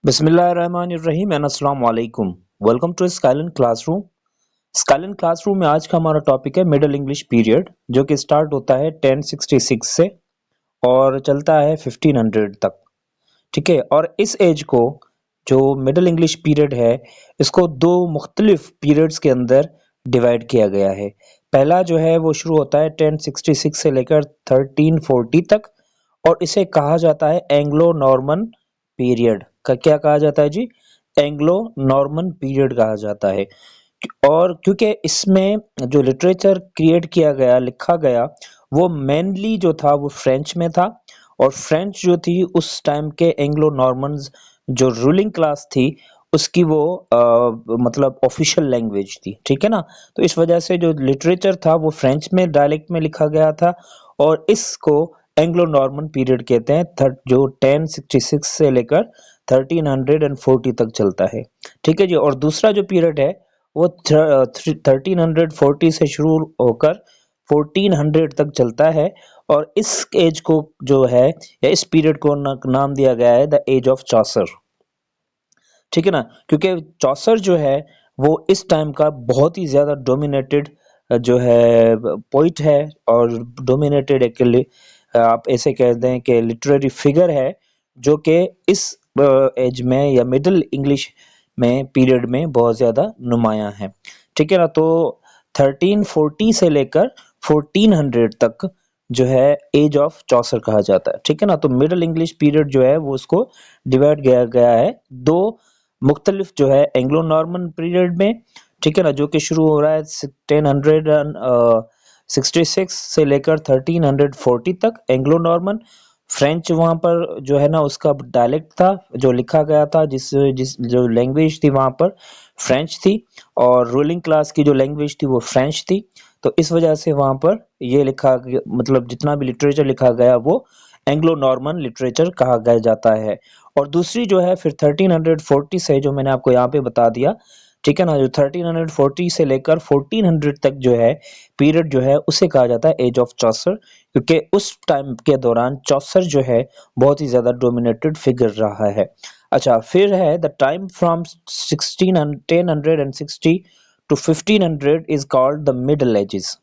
बिस्मिल्लाहिर्रहमानिर्रहीम एंड अस्सलाम वालेकुम। Welcome to skyline classroom. Skyline classroom में आज का हमारा टॉपिक है मिडिल इंग्लिश पीरियड, जो कि स्टार्ट होता है 1066 से और चलता है 1500 तक। ठीक है, और इस एज को जो मिडिल इंग्लिश पीरियड है, इसको दो मुख्तलिफ पीरियड्स के अंदर डिवाइड किया गया है। पहला जो है वो शुरू होता है 1066 से लेकर 1340 तक, और इसे कहा जाता है एंग्लो नॉर्मन पीरियड। का क्या कहा जाता है जी? एंग्लो नॉर्मन पीरियड कहा जाता है। और क्योंकि इसमें जो लिटरेचर क्रिएट किया गया, लिखा गया, वो मेनली जो था वो फ्रेंच में था। और फ्रेंच जो थी उस टाइम के एंग्लो नॉर्मन्स जो रूलिंग क्लास थी, उसकी वो मतलब ऑफिशियल लैंग्वेज थी। ठीक है ना? तो इस वजह से जो लिटरेचर था वो फ्रेंच में डायलेक्ट में लिखा गया था, और इसको एंग्लो नॉर्मन पीरियड कहते हैं, जो 1066 से लेकर 1340 तक चलता है। ठीक है जी। और दूसरा जो पीरियड है वो 1340 से शुरू होकर 1400 तक चलता है, और इस एज को जो है, या इस पीरियड को नाम दिया गया है द एज ऑफ चॉसर। ठीक है ना? क्योंकि चौसर जो है वो इस टाइम का बहुत ही ज्यादा डोमिनेटेड जो है पोइट है, और डोमिनेटेड एक आप ऐसे कह दें कि लिटरेरी फिगर है, जो कि इस एज में या मिडिल इंग्लिश में पीरियड में बहुत ज्यादा नुमायां है। ठीक है ना? तो 1340 से लेकर 1400 तक जो है एज ऑफ चौसर कहा जाता है। ठीक है ना? तो मिडिल इंग्लिश पीरियड जो है वो उसको डिवाइड किया गया है दो मुख्तलिफ जो है एंग्लो नॉर्मन पीरियड में। ठीक है ना? जो कि शुरू हो रहा है 1066 से लेकर 1340 तक एंग्लो नॉर्मन। फ्रेंच वहाँ पर जो है ना उसका डायलेक्ट था, जो लिखा गया था, जिस जिस जो लैंग्वेज थी वहाँ पर फ्रेंच थी, और रूलिंग क्लास की जो लैंग्वेज थी वो फ्रेंच थी। तो इस वजह से वहाँ पर ये मतलब जितना भी लिटरेचर लिखा गया वो एंग्लो नॉर्मन लिटरेचर कहा गया जाता है। और दूसरी जो है फिर 1340 से, जो मैंने आपको यहाँ पे बता दिया। ठीक है ना? जो 1340 से लेकर 1400 तक जो है पीरियड जो है उसे कहा जाता है एज ऑफ चौसर, क्योंकि उस टाइम के दौरान चौसर जो है बहुत ही ज्यादा डोमिनेटेड फिगर रहा है। अच्छा, फिर है the time from 1060 to 1500 is called the middle ages.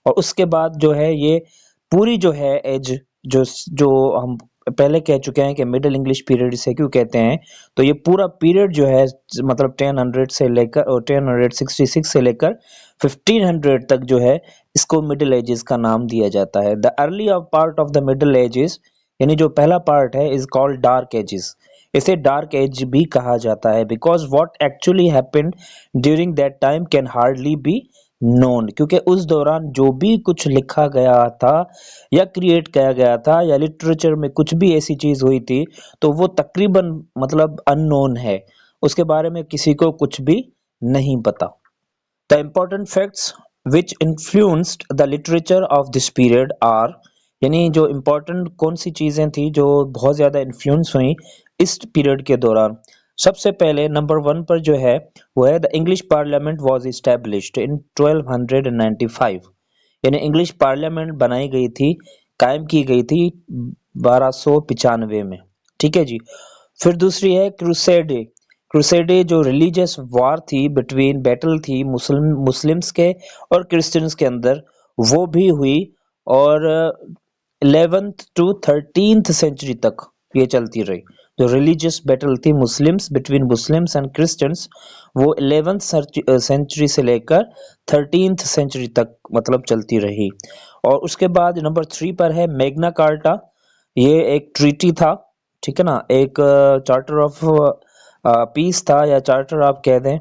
और उसके बाद जो है ये पूरी जो है एज, जो जो हम पहले कह चुके हैं कि मिडिल इंग्लिश पीरियड इसे क्यों कहते हैं, तो ये पूरा पीरियड जो है मतलब 1000 से लेकर और 1066 से लेकर 1500 तक जो है इसको मिडिल एजेस का नाम दिया जाता है। The early part of the middle ages, यानी जो पहला पार्ट है, इज कॉल्ड डार्क एजेस। इसे डार्क एज भी कहा जाता है because what actually happened during that time can hardly be known, क्योंकि उस दौरान जो भी कुछ लिखा गया था या क्रिएट किया गया था या लिटरेचर में कुछ भी ऐसी चीज हुई थी, तो वो तकरीबन मतलब अननोन है, उसके बारे में किसी को कुछ भी नहीं पता। The important facts which influenced the literature of this period are, यानी जो इम्पोर्टेंट कौन सी चीजें थी जो बहुत ज्यादा इन्फ्लुएंस हुई इस पीरियड के दौरान। सबसे पहले नंबर वन पर जो है वो है the English parliament was established in 1295। यानी इंग्लिश पार्लियामेंट बनाई गई थी, कायम की गई थी 1295 में। ठीक है जी। फिर दूसरी है क्रूसेडे। क्रूसेडे जो रिलीजियस वार थी, बिटवीन बैटल थी मुस्लिम्स के और क्रिश्चियंस के अंदर, वो भी हुई, और 11th टू 13th सेंचुरी तक ये चलती रही। जो रिलीजियस बैटल थी Muslims, between Muslims and Christians, वो 11th सेंचुरी से लेकर 13th सेंचुरी तक मतलब चलती रही। और उसके बाद नंबर 3 पर है मैग्ना कार्टा। ये एक ट्रीटी था। ठीक है ना? एक चार्टर ऑफ पीस था, या चार्टर आप कह दें,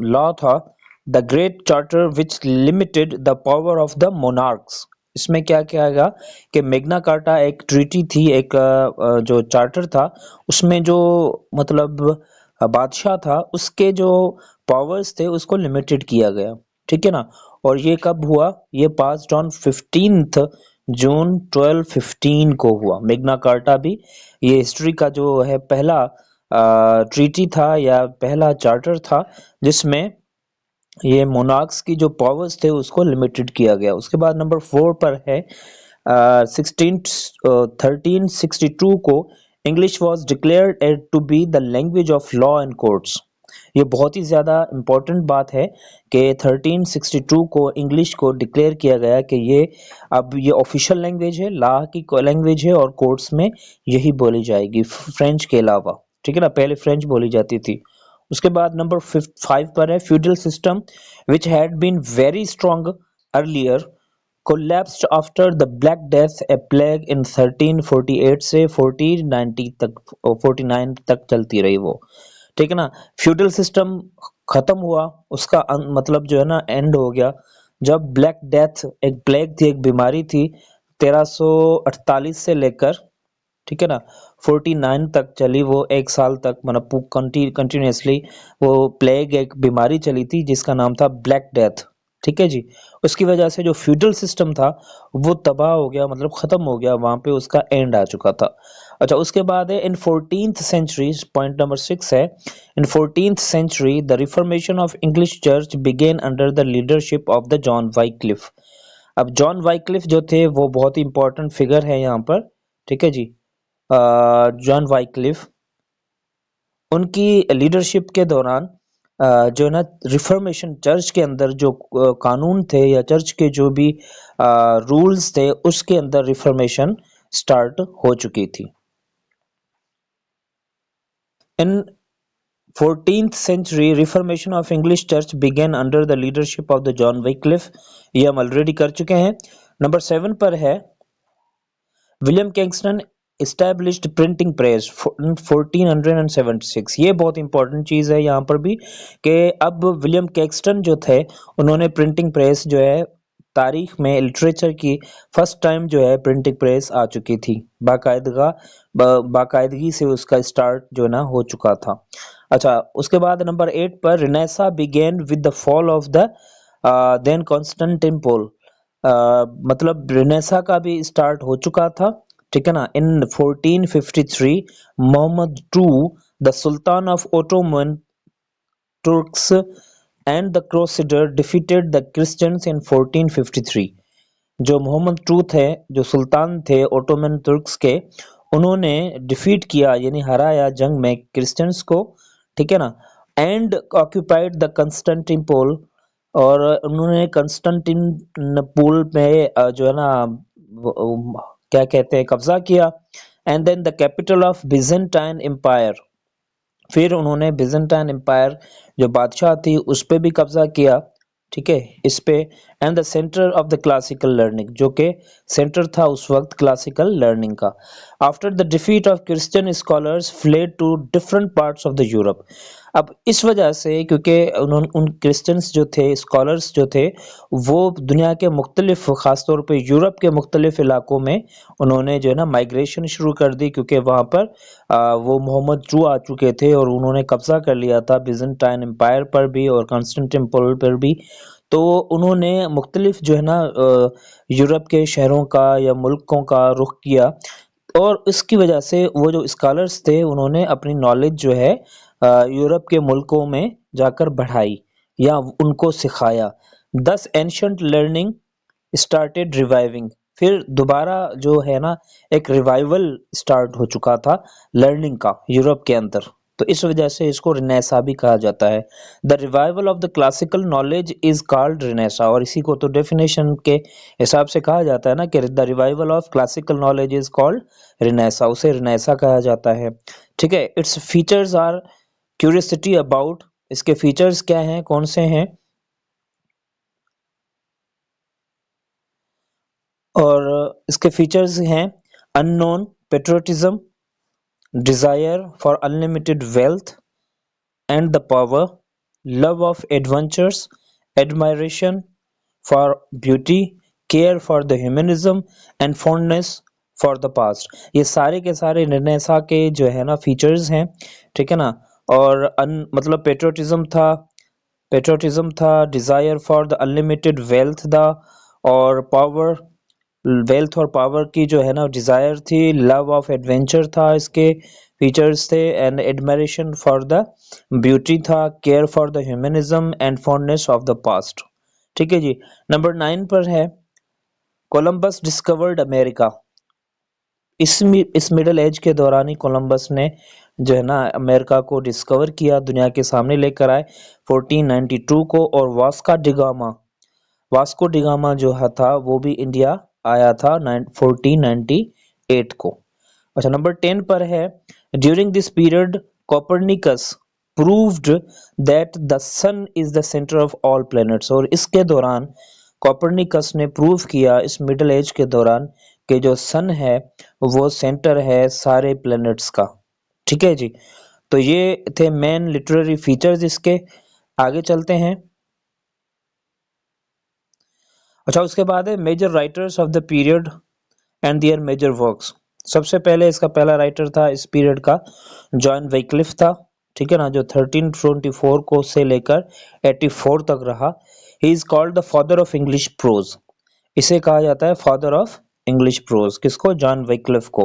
लॉ था, the great charter which limited the power of the monarchs. इसमें क्या किया गया कि मैग्ना कार्टा एक ट्रीटी थी, एक जो चार्टर था, उसमें जो मतलब बादशाह था उसके जो पावर्स थे उसको लिमिटेड किया गया। ठीक है ना? और ये कब हुआ? ये पास्ड ऑन 15th जून 1215 को हुआ मैग्ना कार्टा भी। ये हिस्ट्री का जो है पहला ट्रीटी था या पहला चार्टर था, जिसमें ये मोनार्क्स की जो पावर्स थे उसको लिमिटेड किया गया। उसके बाद नंबर 4 पर है 1362 को English was declared to be the language of law and courts. ये बहुत ही ज़्यादा इम्पोर्टेंट बात है कि 1362 को इंग्लिश को डिक्लेयर किया गया कि ये अब ये ऑफिशियल लैंग्वेज है, लॉ की लैंग्वेज है और कोर्ट्स में यही बोली जाएगी फ्रेंच के अलावा। ठीक है ना, पहले फ्रेंच बोली जाती थी। उसके बाद नंबर 5 पर है feudal system which had been very strong earlier collapsed after the Black Death, a plague in 1348 से 1490 तक 49 तक चलती रही वो। ठीक है ना, फ्यूडल सिस्टम खत्म हुआ, उसका मतलब जो है ना एंड हो गया जब ब्लैक डेथ एक प्लेग थी, एक बीमारी थी 1348 से लेकर, ठीक है ना, 49 तक चली वो, एक साल तक मतलब कंटिन्यूसली वो प्लेग एक बीमारी चली थी जिसका नाम था ब्लैक डेथ। ठीक है जी, उसकी वजह से जो फ्यूडल सिस्टम था वो तबाह हो गया, मतलब खत्म हो गया, वहां पे उसका एंड आ चुका था। अच्छा, उसके बाद है in 14th century, point number 6 है, in 14th century the reformation of English church began under the leadership of the John Wycliffe. अब जॉन वाइक्लिफ जो थे वो बहुत ही इंपॉर्टेंट फिगर है यहाँ पर। ठीक है जी, जॉन वाइक्लिफ, उनकी लीडरशिप के दौरान जो है ना रिफॉर्मेशन चर्च के अंदर जो कानून थे या चर्च के जो भी रूल्स थे उसके अंदर रिफॉर्मेशन स्टार्ट हो चुकी थी। इन 14th century reformation of English church began under the leadership of the John Wycliffe। ये हम ऑलरेडी कर चुके हैं। नंबर 7 पर है William Kingston established printing press in 1476। ये बहुत इंपॉर्टेंट चीज है यहाँ पर भी कि अब विलियम किंगस्टन जो थे उन्होंने प्रिंटिंग प्रेस जो है तारीख में लिटरेचर की फर्स्ट टाइम जो है प्रिंटिंग प्रेस आ चुकी थी, बाकायदगी से उसका स्टार्ट जो है ना हो चुका था। अच्छा, उसके बाद नंबर 8 पर renaissance begin with the fall of the then Constantinople. मतलब रिनेसा का भी स्टार्ट हो चुका था। ठीक है ना, in 1453 Mohammed two the sultan of Ottoman Turks and the crusader defeated the Christians in 1453। जो मोहम्मद टू थे, जो सुल्तान थे ओटोमन तुर्क्स के, उन्होंने डिफीट किया यानी हराया जंग में क्रिश्चियंस को। ठीक है ना, एंड ऑक्यूपाइड द कंस्टेंटिनोपल, और उन्होंने कंस्टेंटिनोपल में जो है ना क्या कहते हैं कब्जा किया। And then the capital of Byzantine empire, फिर उन्होंने बिजेंटाइन एम्पायर जो बादशाह थी उस पे भी कब्जा किया। ठीक है, इस पे and the centre of the classical learning, जो कि सेंटर था उस वक्त क्लासिकल लर्निंग का। After the defeat of Christian scholars fled to different parts of the Europe. अब इस वजह से क्योंकि उन क्रिश्चियंस जो थे, स्कॉलर्स जो थे, वो दुनिया के मुख्तलिफ ख़ासतौर पे यूरोप के मुख्तलिफ इलाकों में उन्होंने जो है ना माइग्रेशन शुरू कर दी, क्योंकि वहाँ पर वो मोहम्मद टू आ चुके थे और उन्होंने कब्जा कर लिया था बिजेंटाइन एम्पायर पर भी और कॉन्स्टेंटिनोपल पर भी। तो उन्होंने मुख्तलिफ जो है ना यूरोप के शहरों का या मुल्कों का रुख किया, और इसकी वजह से वो जो स्कॉलर्स थे उन्होंने अपनी नॉलेज जो है यूरोप के मुल्कों में जाकर बढ़ाई या उनको सिखाया। दस एंशंट लर्निंग स्टार्टेड रिवाइविंग, फिर दोबारा जो है ना एक रिवाइवल स्टार्ट हो चुका था लर्निंग का यूरोप के अंदर, तो इस वजह से इसको रिनेसा भी कहा जाता है। The revival of the classical knowledge is called renaissance, और इसी को तो डेफिनेशन के हिसाब से कहा जाता है ना कि the revival of classical knowledge is called renaissance, उसे रिनेसा कहा जाता है। ठीक है, its features are curiosity about, इसके फीचर्स क्या हैं, कौन से हैं, और इसके फीचर्स हैं unknown patriotism, desire for unlimited wealth and the power, love of adventures, admiration for beauty, care for the humanism and fondness for the past। ये सारे के सारे रिनेसा के जो है ना फीचर्स हैं। ठीक है ना, और मतलब पेट्रोटिज्म था, desire for the unlimited wealth था, और पावर, वेल्थ और पावर की जो है ना डिजायर थी, लव ऑफ एडवेंचर था इसके फीचर्स थे, and admiration for the beauty था, care for the humanism and fondness of the past. ठीक है जी, नंबर 9 पर है कोलंबस डिस्कवर्ड अमेरिका। इस मिडल एज के दौरान ही कोलंबस ने जो है ना अमेरिका को डिस्कवर किया, दुनिया के सामने लेकर आए 1492 को। और वास्को डिगामा जो था वो भी इंडिया आया था 1498 को। अच्छा, नंबर 10 पर है, during this period Copernicus proved that the sun is the centre of all planets. और इसके दौरान कोपरनिकस ने प्रूव किया इस मिडिल एज के दौरान कि जो सन है वो सेंटर है सारे प्लैनेट्स का। ठीक है जी, तो ये थे मेन लिटरेरी फीचर्स इसके। आगे चलते हैं। अच्छा, उसके बाद है major writers of the period and their major works. सबसे पहले इसका पहला राइटर था इस पीरियड का जॉन वैक्लिफ था। ठीक है ना, जो 1324 को से लेकर 84 तक रहा। He is called the father of English pros. इसे कहा जाता है फादर ऑफ इंग्लिश प्रोज, किसको? जॉन वैक्लिफ को।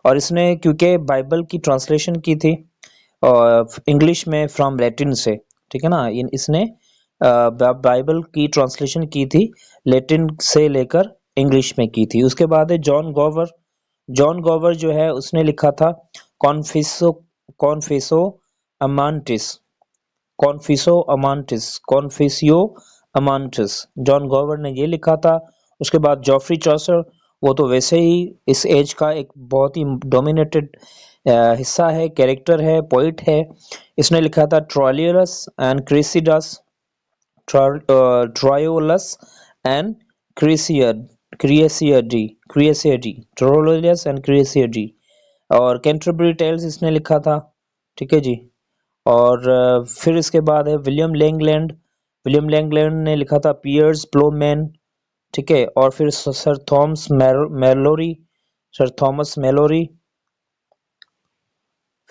और इसने क्योंकि बाइबल की ट्रांसलेशन की थी इंग्लिश में फ्रॉम लैटिन से। ठीक है ना, इसने बाइबल की ट्रांसलेशन की थी लैटिन से लेकर इंग्लिश में की थी। उसके बाद है जॉन गोवर। जॉन गोवर जो है उसने लिखा था कॉन्फिसो कॉन्फिसो अमांटिस कॉन्फिसो अमांटिस कॉन्फिसियो अमांटिस। जॉन गोवर ने ये लिखा था। उसके बाद जॉफ्री चॉसर, वो तो वैसे ही इस एज का एक बहुत ही डोमिनेटेड हिस्सा है, कैरेक्टर है, पोइट है। इसने लिखा था ट्रोलियस एंड क्रेसिडस, ट्रायोलस एंड क्रिएसियडी, ट्रोलोलियस एंड क्रिएसियडी। और कैंटरबरी टेल्स इसने लिखा था। ठीक है जी। और फिर इसके बाद है विलियम लैंगलैंड। विलियम लैंगलैंड ने लिखा था पियर्स प्लोमैन। ठीक है। और फिर सर थॉमस मैलोरी,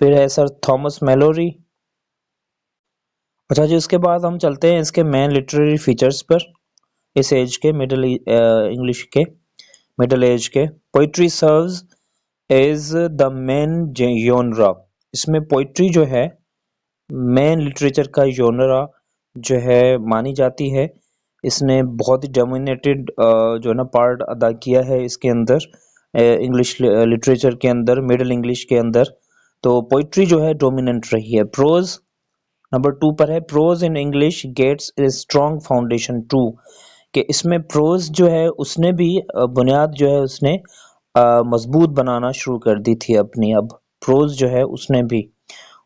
फिर है सर थॉमस मैलोरी। अच्छा जी, उसके बाद हम चलते हैं इसके मेन लिटरेरी फीचर्स पर। इस एज के मिडिल इंग्लिश के मिडिल एज के poetry serves as the main genre. इसमें पोइट्री जो है मेन लिटरेचर का जोनरा जो है मानी जाती है। इसने बहुत ही डोमिनेटेड जो है ना पार्ट अदा किया है इसके अंदर, इंग्लिश लिटरेचर के अंदर, मिडिल इंग्लिश के अंदर। तो पोइट्री जो है डोमिनेंट रही है। प्रोज नंबर 2 पर है, prose in English gets a strong foundation too. कि इसमें प्रोज जो है उसने भी बुनियाद जो है उसने मजबूत बनाना शुरू कर दी थी अपनी। अब प्रोज जो है उसने भी।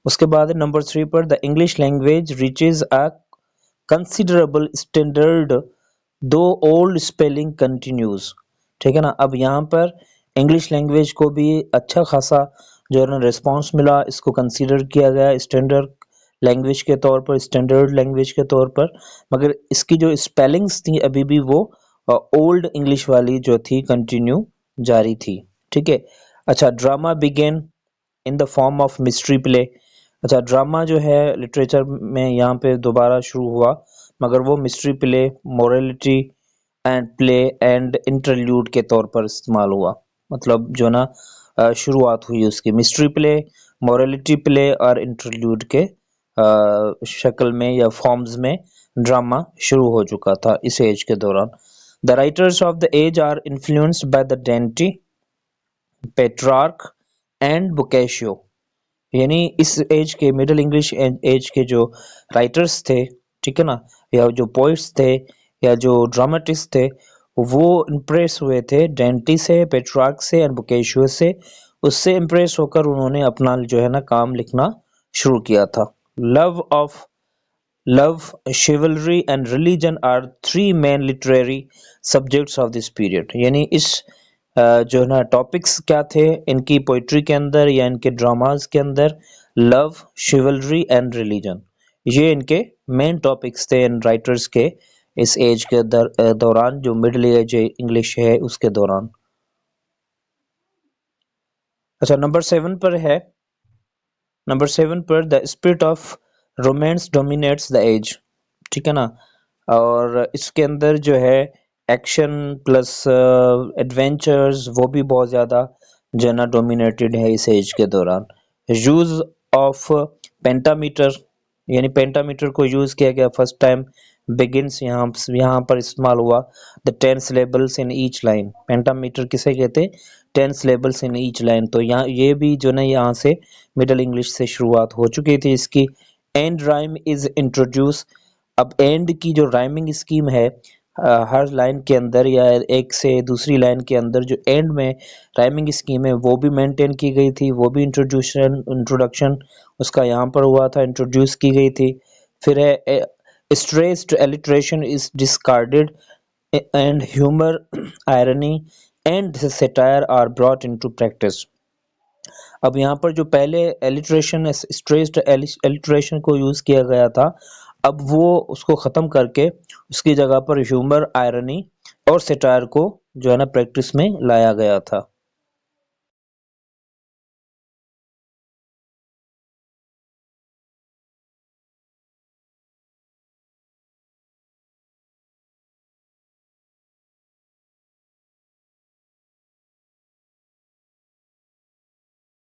उसके बाद नंबर 3 पर, the English language reaches a considerable standard दो ओल्ड स्पेलिंग कंटिन्यूज। ठीक है ना, अब यहाँ पर इंग्लिश लैंग्वेज को भी अच्छा खासा जो है ना रिस्पॉन्स मिला, इसको कंसीडर किया गया स्टैंडर्ड लैंग्वेज के तौर पर, स्टैंडर्ड लैंग्वेज के तौर पर। मगर इसकी जो स्पेलिंग्स थी अभी भी वो ओल्ड इंग्लिश वाली जो थी कंटिन्यू जारी थी। ठीक है। अच्छा, drama began in the form of mystery play. अच्छा, ड्रामा जो है लिटरेचर में यहाँ पे दोबारा शुरू हुआ, मगर वो mystery play, morality and play and interlude के तौर पर इस्तेमाल हुआ। मतलब जो ना शुरुआत हुई उसकी मिस्ट्री प्ले, मोरालिटी प्ले और इंटरल्यूड के शक्ल में या फॉर्म्स में ड्रामा शुरू हो चुका था इस एज के दौरान। The writers of the age are influenced by the Dante, Petrarch and Boccaccio. यानी इस एज के मिडिल इंग्लिश एज के जो राइटर्स थे, ठीक है ना, या जो पोइट्स थे या जो ड्रामेटिस्ट थे, वो इम्प्रेस हुए थे डेंटी से, पेट्रार्क से एंड बोकाशियो से। उससे इम्प्रेस होकर उन्होंने अपना जो है ना काम लिखना शुरू किया था। Love, chivalry and religion are three main literary subjects of this period. यानी इस जो है ना टॉपिक्स क्या थे इनकी पोइट्री के अंदर या इनके ड्रामास के अंदर? लव, शिवलरी एंड रिलीजन, ये इनके मेन टॉपिक्स थे इन राइटर्स के इस एज के दौरान, जो मिडिल एज इंग्लिश है उसके दौरान। अच्छा, नंबर 7 पर the spirit of romance dominates the age. ठीक है ना, और इसके अंदर जो है एक्शन प्लस एडवेंचर्स वो भी बहुत ज़्यादा जो है ना डोमिनेटेड है इस एज के दौरान। यूज़ ऑफ पेंटामीटर, यानी पेंटामीटर को यूज़ किया गया फर्स्ट टाइम बिगिंस यहाँ पर इस्तेमाल हुआ। The 10 syllables in each line, pentameter किसे कहते हैं? 10 syllables इन ईच लाइन। तो यहाँ ये भी जो ना यहाँ से मिडल इंग्लिश से शुरुआत हो चुकी थी इसकी। And rhyme is introduce. अब एंड की जो राइमिंग स्कीम है, हर लाइन के अंदर या एक से दूसरी लाइन के अंदर जो एंड में राइमिंग स्कीम है वो भी मेंटेन की गई थी, वो भी इंट्रोडक्शन उसका यहाँ पर हुआ था, इंट्रोड्यूस की गई थी। फिर है stressed alliteration is discarded and humor, irony and satire are brought into practice। अब यहाँ पर जो पहले एलिट्रेशन स्ट्रेस्ड एलिट्रेशन को यूज किया गया था, अब वो उसको खत्म करके उसकी जगह पर ह्यूमर, आयरनी और सेटायर को जो है ना प्रैक्टिस में लाया गया था।